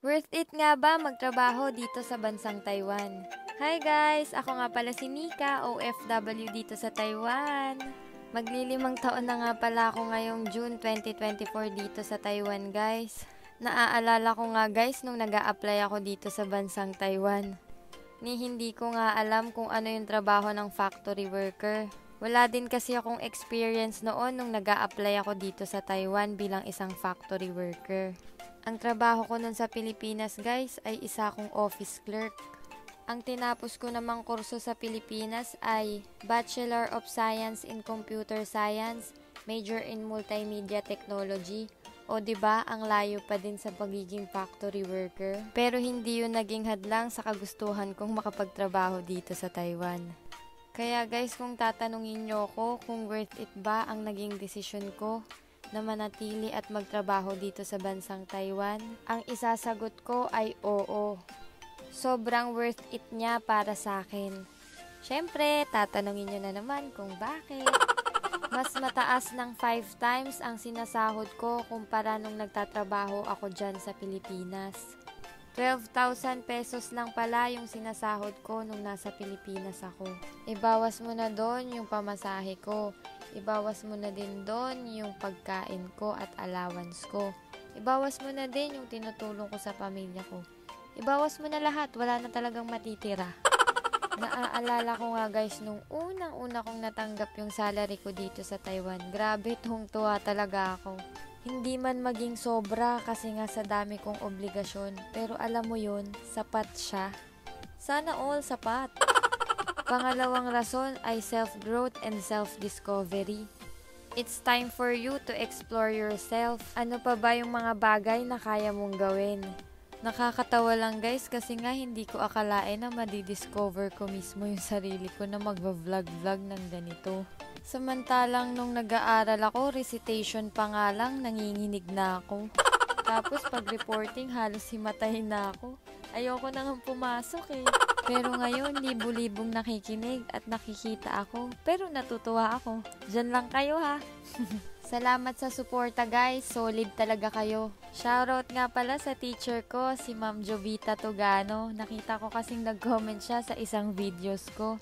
Worth it nga ba magtrabaho dito sa bansang Taiwan? Hi guys! Ako nga pala si Nika, OFW dito sa Taiwan. Maglilimang taon na nga pala ako ngayong June 2024 dito sa Taiwan guys. Naaalala ko nga guys nung nag-a-apply ako dito sa bansang Taiwan. Hindi ko nga alam kung ano yung trabaho ng factory worker. Wala din kasi akong experience noon nung nag-a-apply ako dito sa Taiwan bilang isang factory worker. Ang trabaho ko nun sa Pilipinas guys ay isa akong office clerk. Ang tinapos ko namang kurso sa Pilipinas ay Bachelor of Science in Computer Science, Major in Multimedia Technology. O diba, ang layo pa din sa pagiging factory worker. Pero hindi yun naging hadlang sa kagustuhan kong makapagtrabaho dito sa Taiwan. Kaya guys, kung tatanungin nyo ko kung worth it ba ang naging desisyon ko na manatili at magtrabaho dito sa bansang Taiwan, ang isasagot ko ay oo. Sobrang worth it niya para sa akin. Syempre, tatanungin nyo na naman kung bakit. Mas mataas ng 5 times ang sinasahod ko kumpara nung nagtatrabaho ako dyan sa Pilipinas. 12,000 pesos lang pala yung sinasahod ko nung nasa Pilipinas ako. Ibawas mo na doon yung pamasahe ko. Ibawas mo na din doon yung pagkain ko at allowance ko. Ibawas mo na din yung tinutulong ko sa pamilya ko. Ibawas mo na lahat, wala na talagang matitira. Naaalala ko nga guys, nung unang-una kong natanggap yung salary ko dito sa Taiwan, grabe tuwang-tuwa talaga ako. Hindi man maging sobra kasi nga sa dami kong obligasyon, pero alam mo yun, sapat siya. Sana all sapat. Pangalawang rason ay self-growth and self-discovery. It's time for you to explore yourself. Ano pa ba yung mga bagay na kaya mong gawin? Nakakatawa lang guys kasi nga hindi ko akalain na madidiscover ko mismo yung sarili ko na magva-vlog-vlog ng ganito. Samantalang nung nag-aaral ako, recitation pa nga lang, nanginginig na ako. Tapos pag reporting, halos himatayin na ako. Ayoko nang pumasok eh. Pero ngayon, libu-libong nakikinig at nakikita ako. Pero natutuwa ako. Diyan lang kayo ha. Salamat sa suporta guys. Solid talaga kayo. Shoutout nga pala sa teacher ko, si Ma'am Jovita Togano. Nakita ko kasing nag-comment siya sa isang videos ko.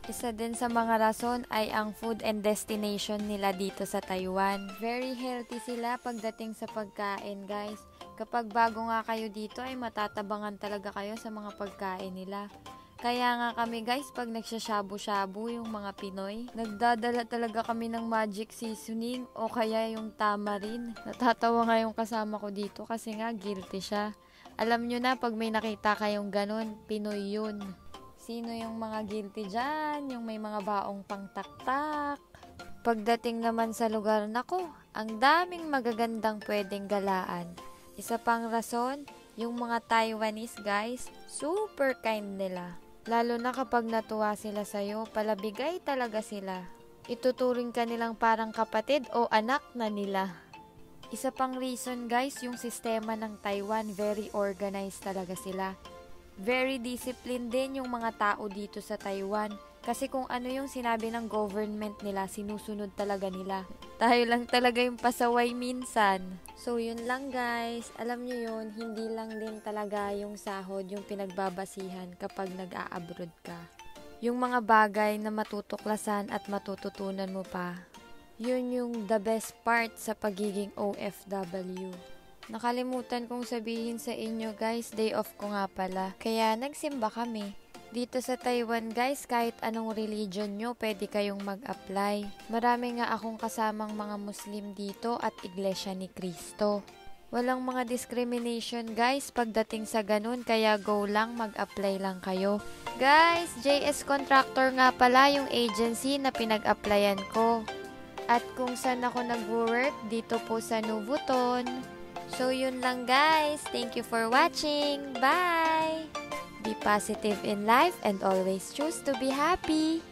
Isa din sa mga rason ay ang food and destination nila dito sa Taiwan. Very healthy sila pagdating sa pagkain guys. Kapag bago nga kayo dito ay matatabangan talaga kayo sa mga pagkain nila. Kaya nga kami guys, pag nagsashabu-shabu yung mga Pinoy, nagdadala talaga kami ng magic seasoning o kaya yung tamarin. Natatawa nga yung kasama ko dito kasi nga guilty siya. Alam nyo na, pag may nakita kayong ganun, Pinoy yun. Sino yung mga guilty dyan? Yung may mga baong pangtaktak. Pagdating naman sa lugar, nako, ang daming magagandang pwedeng galaan. Isa pang rason, yung mga Taiwanese guys, super kind nila. Lalo na kapag natuwa sila sa'yo, palabigay talaga sila. Ituturing ka nilang parang kapatid o anak na nila. Isa pang reason guys, yung sistema ng Taiwan, very organized talaga sila. Very disciplined din yung mga tao dito sa Taiwan. Kasi kung ano yung sinabi ng government nila, sinusunod talaga nila. Tayo lang talaga yung pasaway minsan. So yun lang guys. Alam nyo yun, hindi lang din talaga yung sahod yung pinagbabasihan kapag nag-a-abroad ka. Yung mga bagay na matutuklasan at matututunan mo pa. Yun yung the best part sa pagiging OFW. Nakalimutan kong sabihin sa inyo guys, day off ko nga pala. Kaya nagsimba kami. Dito sa Taiwan guys, kahit anong religion nyo, pwede kayong mag-apply. Marami nga akong kasamang mga Muslim dito at Iglesia ni Cristo. Walang mga discrimination guys pagdating sa ganun, kaya go lang, mag-apply lang kayo. Guys, JS Contractor nga pala yung agency na pinag-applyan ko. At kung saan ako nag-work, dito po sa Nuvuton. So yun lang guys, thank you for watching, bye! Be positive in life and always choose to be happy.